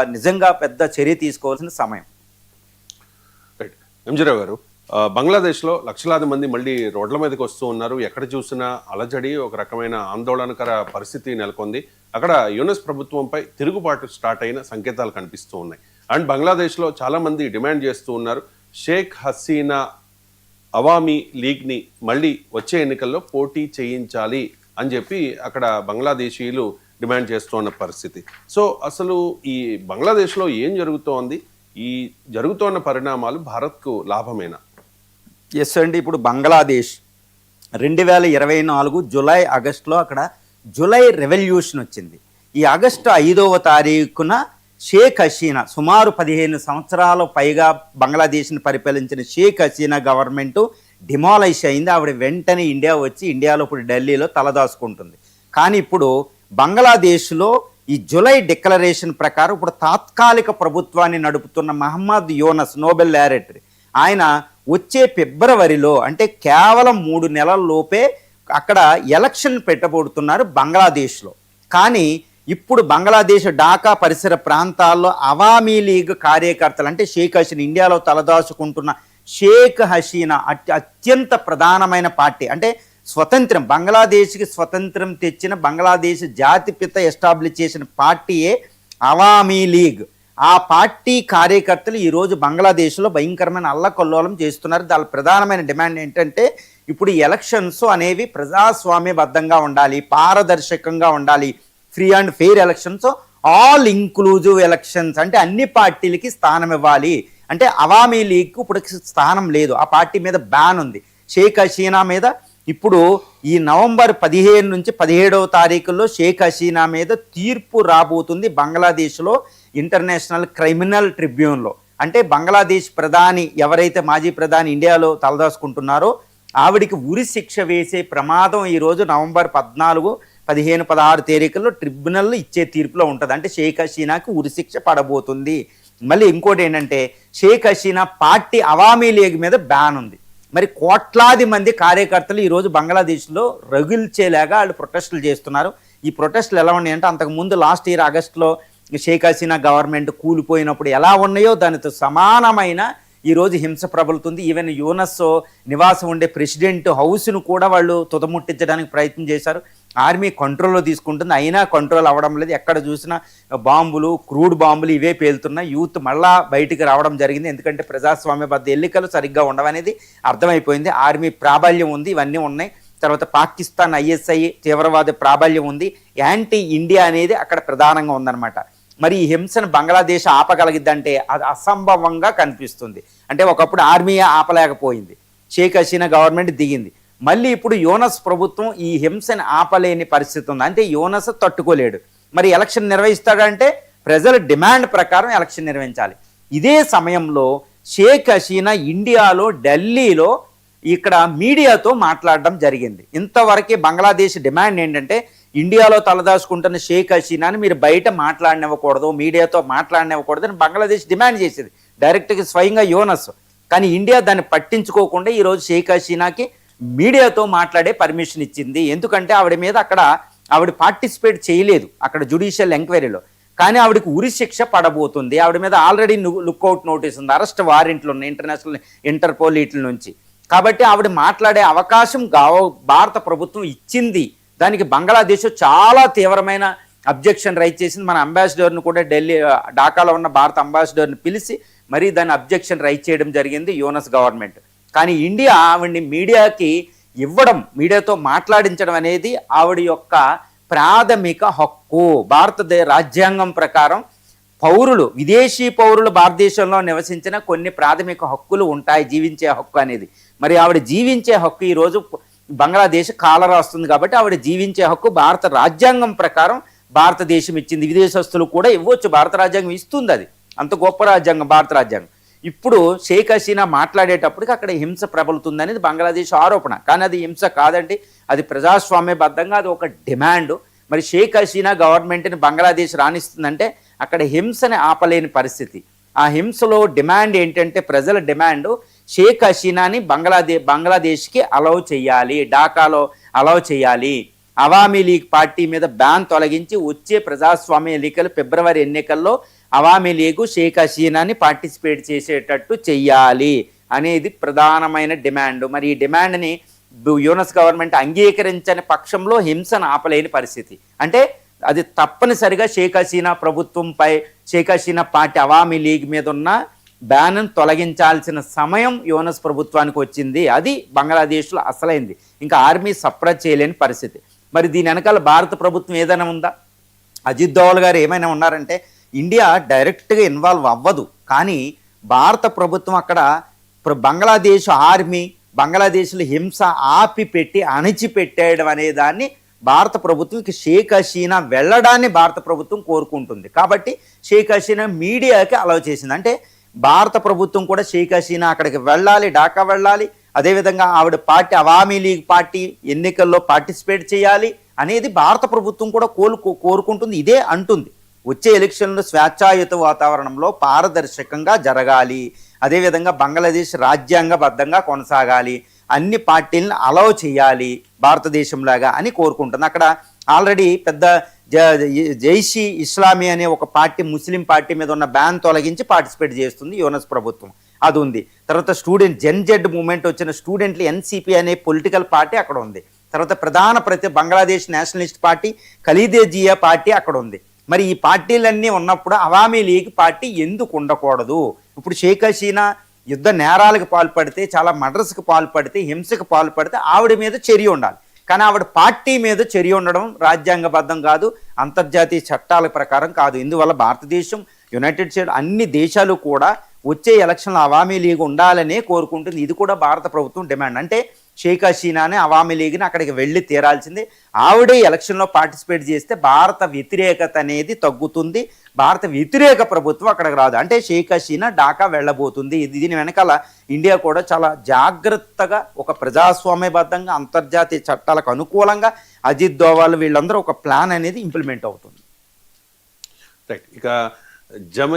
నిజంగా పెద్ద చర్య తీసుకోవాల్సిన సమయం. రైట్. ఎంజీరావు గారు, బంగ్లాదేశ్లో లక్షలాది మంది మళ్ళీ రోడ్ల మీదకి వస్తూ ఉన్నారు. ఎక్కడ చూసినా అలజడి, ఒక రకమైన ఆందోళనకర పరిస్థితి నెలకొంది. అక్కడ యూనస్ ప్రభుత్వంపై తిరుగుబాటు స్టార్ట్ అయిన సంకేతాలు కనిపిస్తూ ఉన్నాయి. అండ్ బంగ్లాదేశ్లో చాలా మంది డిమాండ్ చేస్తూ ఉన్నారు, షేక్ హసీనా అవామీ లీగ్ని మళ్ళీ వచ్చే ఎన్నికల్లో పోటీ చేయించాలి అని చెప్పి అక్కడ బంగ్లాదేశీయులు డిమాండ్ చేస్తున్న పరిస్థితి. సో అసలు ఈ బంగ్లాదేశ్లో ఏం జరుగుతోంది? ఈ జరుగుతున్న పరిణామాలు భారత్కు లాభమేనా? ఎస్ అండి. ఇప్పుడు బంగ్లాదేశ్ 2024 జూలై ఆగస్టులో అక్కడ జూలై రెవల్యూషన్ వచ్చింది. ఈ ఆగస్టు 5వ తారీఖున షేక్ హసీనా సుమారు 15 సంవత్సరాల పైగా బంగ్లాదేశ్ని పరిపాలించిన షేక్ హసీనా గవర్నమెంటు డిమాలిష్ అయింది. ఆవిడ వెంటనే ఇండియా వచ్చి ఇండియాలో ఇప్పుడు ఢిల్లీలో తలదాచుకుంటుంది. కానీ ఇప్పుడు బంగ్లాదేశ్లో ఈ జూలై డిక్లరేషన్ ప్రకారం ఇప్పుడు తాత్కాలిక ప్రభుత్వాన్ని నడుపుతున్న మహమ్మద్ యూనస్, నోబెల్ లారెటరీ, ఆయన వచ్చే ఫిబ్రవరిలో అంటే కేవలం 3 నెలల లోపే అక్కడ ఎలక్షన్ పెట్టబోతున్నారు బంగ్లాదేశ్లో. కానీ ఇప్పుడు బంగ్లాదేశ్ ఢాకా పరిసర ప్రాంతాల్లో అవామీ లీగ్ కార్యకర్తలు అంటే షేక్ హసీనా, ఇండియాలో తలదాచుకుంటున్న షేక్ హసీనా అత్యంత ప్రధానమైన పార్టీ, అంటే స్వతంత్రం బంగ్లాదేశ్కి స్వతంత్రం తెచ్చిన బంగ్లాదేశ్ జాతిపిత ఎస్టాబ్లిష్ చేసిన పార్టీయే అవామీ లీగ్. ఆ పార్టీ కార్యకర్తలు ఈరోజు బంగ్లాదేశ్లో భయంకరమైన అల్లకల్లోలం చేస్తున్నారు. దాని ప్రధానమైన డిమాండ్ ఏంటంటే ఇప్పుడు ఎలక్షన్స్ అనేవి ప్రజాస్వామ్యబద్ధంగా ఉండాలి, పారదర్శకంగా ఉండాలి, free and fair elections, all inclusive elections, అంటే అన్ని పార్టీలకి స్థానం ఇవ్వాలి. అంటే అవామీ లీగ్కు ఇప్పుడు స్థానం లేదు, ఆ పార్టీ మీద బ్యాన్ ఉంది. షేక్ హసీనా మీద ఇప్పుడు ఈ నవంబర్ 15 నుంచి 17వ తారీఖుల్లో షేక్ హసీనా మీద తీర్పు రాబోతుంది బంగ్లాదేశ్లో ఇంటర్నేషనల్ క్రిమినల్ ట్రిబ్యునల్లో. అంటే బంగ్లాదేశ్ ప్రధాని ఎవరైతే మాజీ ప్రధాని ఇండియాలో తలదాచుకుంటున్నారో ఆవిడికి ఉరి శిక్ష వేసే ప్రమాదం ఈరోజు నవంబర్ 14, 15, 16 తేదీల్లో ట్రిబ్యునల్ ఇచ్చే తీర్పులో ఉంటుంది. అంటే షేక్ హసీనాకి ఉరి శిక్ష పడబోతుంది. మళ్ళీ ఇంకోటి ఏంటంటే షేక్ హసీనా పార్టీ అవామీ లీగ్ మీద బ్యాన్ ఉంది. మరి కోట్లాది మంది కార్యకర్తలు ఈరోజు బంగ్లాదేశ్లో రగిల్చేలాగా వాళ్ళు ప్రొటెస్టులు చేస్తున్నారు. ఈ ప్రొటెస్టులు ఎలా ఉన్నాయంటే అంతకుముందు లాస్ట్ ఇయర్ ఆగస్టులో షేక్ హసీనా గవర్నమెంట్ కూలిపోయినప్పుడు ఎలా ఉన్నాయో దానితో సమానమైన ఈరోజు హింస ప్రబలుతుంది. ఈవెన్ యూనస్ నివాసం ఉండే ప్రెసిడెంట్ హౌస్ను కూడా వాళ్ళు తుదముట్టించడానికి ప్రయత్నం చేశారు. ఆర్మీ కంట్రోల్లో తీసుకుంటుంది, అయినా కంట్రోల్ అవ్వడం లేదు. ఎక్కడ చూసినా బాంబులు, క్రూడ్ బాంబులు ఇవే పేలుతున్నాయి. యూత్ మళ్ళా బయటికి రావడం జరిగింది. ఎందుకంటే ప్రజాస్వామ్యబద్ధ ఎన్నికలు సరిగ్గా ఉండవనేది అర్థమైపోయింది. ఆర్మీ ప్రాబల్యం ఉంది, ఇవన్నీ ఉన్నాయి. తర్వాత పాకిస్తాన్ ISI తీవ్రవాద ప్రాబల్యం ఉంది. యాంటీ ఇండియా అనేది అక్కడ ప్రధానంగా ఉందన్నమాట. మరి ఈ హింసను బంగ్లాదేశ్ ఆపగలిగిద్దంటే అది అసంభవంగా కనిపిస్తుంది. అంటే ఒకప్పుడు ఆర్మీ ఆపలేకపోయింది, షేక్ హసీనా గవర్నమెంట్ దిగింది. మళ్ళీ ఇప్పుడు యూనస్ ప్రభుత్వం ఈ హింసను ఆపలేని పరిస్థితి ఉంది. అంటే యూనస్ తట్టుకోలేడు. మరి ఎలక్షన్ నిర్వహిస్తాడంటే ప్రజల డిమాండ్ ప్రకారం ఎలక్షన్ నిర్వహించాలి. ఇదే సమయంలో షేక్ హసీనా ఇండియాలో ఢిల్లీలో ఇక్కడ మీడియాతో మాట్లాడడం జరిగింది. ఇంతవరకే బంగ్లాదేశ్ డిమాండ్ ఏంటంటే ఇండియాలో తలదాచుకుంటున్న షేక్ హసీనాని మీరు బయట మాట్లాడనివ్వకూడదు, మీడియాతో మాట్లాడనివ్వకూడదు అని బంగ్లాదేశ్ డిమాండ్ చేసేది డైరెక్ట్గా స్వయంగా యూనస్. కానీ ఇండియా దాన్ని పట్టించుకోకుండా ఈరోజు షేక్ హసీనాకి మీడియాతో మాట్లాడే పర్మిషన్ ఇచ్చింది. ఎందుకంటే ఆవిడ మీద ఆవిడ పార్టిసిపేట్ చేయలేదు అక్కడ జ్యుడిషియల్ ఎంక్వైరీలో. కానీ ఆవిడకి ఉరి శిక్ష పడబోతుంది. ఆవిడ మీద ఆల్రెడీ లుక్అవుట్ నోటీస్ ఉంది, అరెస్ట్ వారెంట్లు ఉన్నాయి ఇంటర్నేషనల్ ఇంటర్పోల్ వీటి నుంచి. కాబట్టి ఆవిడ మాట్లాడే అవకాశం భారత ప్రభుత్వం ఇచ్చింది. దానికి బంగ్లాదేశ్ చాలా తీవ్రమైన అబ్జెక్షన్ రైజ్ చేసింది. మన అంబాసిడర్ను కూడా ఢాకాలో ఉన్న భారత అంబాసిడర్ని పిలిచి మరీ దాన్ని అబ్జెక్షన్ రైజ్ చేయడం జరిగింది యూనస్ గవర్నమెంట్. కానీ ఇండియా ఆవిడ్ని మీడియాకి ఇవ్వడం, మీడియాతో మాట్లాడించడం అనేది ఆవిడ యొక్క ప్రాథమిక హక్కు. భారతదేశ రాజ్యాంగం ప్రకారం పౌరులు, విదేశీ పౌరులు భారతదేశంలో నివసించిన కొన్ని ప్రాథమిక హక్కులు ఉంటాయి, జీవించే హక్కు అనేది. మరి ఆవిడ జీవించే హక్కు ఈరోజు బంగ్లాదేశ్ కాలరాస్తుంది. కాబట్టి ఆవిడ జీవించే హక్కు భారత రాజ్యాంగం ప్రకారం భారతదేశం ఇచ్చింది. విదేశస్తులు కూడా ఇవ్వచ్చు, భారత రాజ్యాంగం ఇస్తుంది. అది అంత గొప్ప రాజ్యాంగం భారత రాజ్యాంగం. ఇప్పుడు షేక్ హసీనా మాట్లాడేటప్పటికి అక్కడ హింస ప్రబలుతుంది అనేది బంగ్లాదేశ్ ఆరోపణ. కానీ అది హింస కాదండి, అది ప్రజాస్వామ్యబద్ధంగా అది ఒక డిమాండ్. మరి షేక్ హసీనా గవర్నమెంట్ని బంగ్లాదేశ్ రాణిస్తుందంటే అక్కడ హింసని ఆపలేని పరిస్థితి. ఆ హింసలో డిమాండ్ ఏంటంటే ప్రజల డిమాండ్ షేక్ హసీనాని బంగ్లాదేశ్కి అలౌ చేయాలి, ఢాకాలో అలౌ చేయాలి. అవామీ లీగ్ పార్టీ మీద బ్యాన్ తొలగించి వచ్చే ప్రజాస్వామ్య ఎన్నికలు ఫిబ్రవరి ఎన్నికల్లో అవామీ లీగు షేక్ హసీనాని పార్టిసిపేట్ చేసేటట్టు చెయ్యాలి అనేది ప్రధానమైన డిమాండ్. మరి ఈ డిమాండ్ని యూనస్ గవర్నమెంట్ అంగీకరించని పక్షంలో హింసను ఆపలేని పరిస్థితి. అంటే అది తప్పనిసరిగా షేక్ హసీనా ప్రభుత్వంపై, షేక్ హసీనా పార్టీ అవామీ లీగ్ మీద ఉన్న బ్యాన్ను తొలగించాల్సిన సమయం యూనస్ ప్రభుత్వానికి వచ్చింది. అది బంగ్లాదేశ్లో అసలైంది. ఇంకా ఆర్మీ సప్రెస్ చేయలేని పరిస్థితి. మరి దీని వెనకాల భారత ప్రభుత్వం ఏదైనా ఉందా? అజిత్ దోవల్ గారు ఏమైనా ఉన్నారంటే ఇండియా డైరెక్ట్గా ఇన్వాల్వ్ అవ్వదు, కానీ భారత ప్రభుత్వం అక్కడ బంగ్లాదేశ్ ఆర్మీ బంగ్లాదేశ్లో హింస ఆపిపెట్టి అణిచిపెట్టేయడం అనే దాన్ని భారత ప్రభుత్వంకి షేక్ హసీనా వెళ్ళడాన్ని భారత ప్రభుత్వం కోరుకుంటుంది. కాబట్టి షేక్ హసీనా మీడియాకి అలౌ చేసింది. అంటే భారత ప్రభుత్వం కూడా షేక్ హసీనా అక్కడికి వెళ్ళాలి, ఢాకా వెళ్ళాలి, అదేవిధంగా ఆవిడ పార్టీ అవామీ లీగ్ పార్టీ ఎన్నికల్లో పార్టిసిపేట్ చేయాలి అనేది భారత ప్రభుత్వం కూడా కోరుకుంటుంది. ఇదే అంటుంది, వచ్చే ఎలక్షన్లో స్వేచ్ఛాయుత వాతావరణంలో పారదర్శకంగా జరగాలి, అదేవిధంగా బంగ్లాదేశ్ రాజ్యాంగబద్ధంగా కొనసాగాలి, అన్ని పార్టీలను అలౌ చేయాలి భారతదేశంలాగా అని కోరుకుంటుంది. అక్కడ ఆల్రెడీ పెద్ద జైషీ ఇస్లామీ అనే ఒక పార్టీ, ముస్లిం పార్టీ మీద ఉన్న బ్యాన్ తొలగించి పార్టిసిపేట్ చేస్తుంది యూనస్ ప్రభుత్వం, అది ఉంది. తర్వాత స్టూడెంట్ జెడ్ మూవ్మెంట్ వచ్చిన స్టూడెంట్లు ఎన్సిపి అనే పొలిటికల్ పార్టీ అక్కడ ఉంది. తర్వాత Bangladesh nationalist party Khaleda Zia party అక్కడ ఉంది. మరి ఈ పార్టీలన్నీ ఉన్నప్పుడు అవామీ లీగ్ పార్టీ ఎందుకు ఉండకూడదు? ఇప్పుడు షేక్ హసీనా యుద్ధ నేరాలకు పాల్పడితే, చాలా మర్డర్స్కి పాల్పడితే, హింసకు పాల్పడితే ఆవిడ మీద చర్య ఉండాలి, కానీ ఆవిడ పార్టీ మీద చర్య ఉండడం రాజ్యాంగబద్ధం కాదు, అంతర్జాతీయ చట్టాల ప్రకారం కాదు. ఇందువల్ల భారతదేశం, యునైటెడ్ స్టేట్స్ అన్ని దేశాలు కూడా వచ్చే ఎలక్షన్లో అవామీ లీగ్ ఉండాలనే కోరుకుంటుంది. ఇది కూడా భారత ప్రభుత్వం డిమాండ్. అంటే షేక్ హసీనానే అవామీ లీగ్ని అక్కడికి వెళ్ళి తీరాల్సిందే. ఆవిడే ఎలక్షన్లో పార్టిసిపేట్ చేస్తే భారత వ్యతిరేకత అనేది తగ్గుతుంది, భారత వ్యతిరేక ప్రభుత్వం అక్కడికి రాదు. అంటే షేక్ హసీనా ఢాకా వెళ్ళబోతుంది. దీని వెనకాల ఇండియా కూడా చాలా జాగ్రత్తగా, ఒక ప్రజాస్వామ్యబద్ధంగా, అంతర్జాతీయ చట్టాలకు అనుకూలంగా అజిత్ దోవల్ వీళ్ళందరూ ఒక ప్లాన్ అనేది ఇంప్లిమెంట్ అవుతుంది. రైట్. ఇక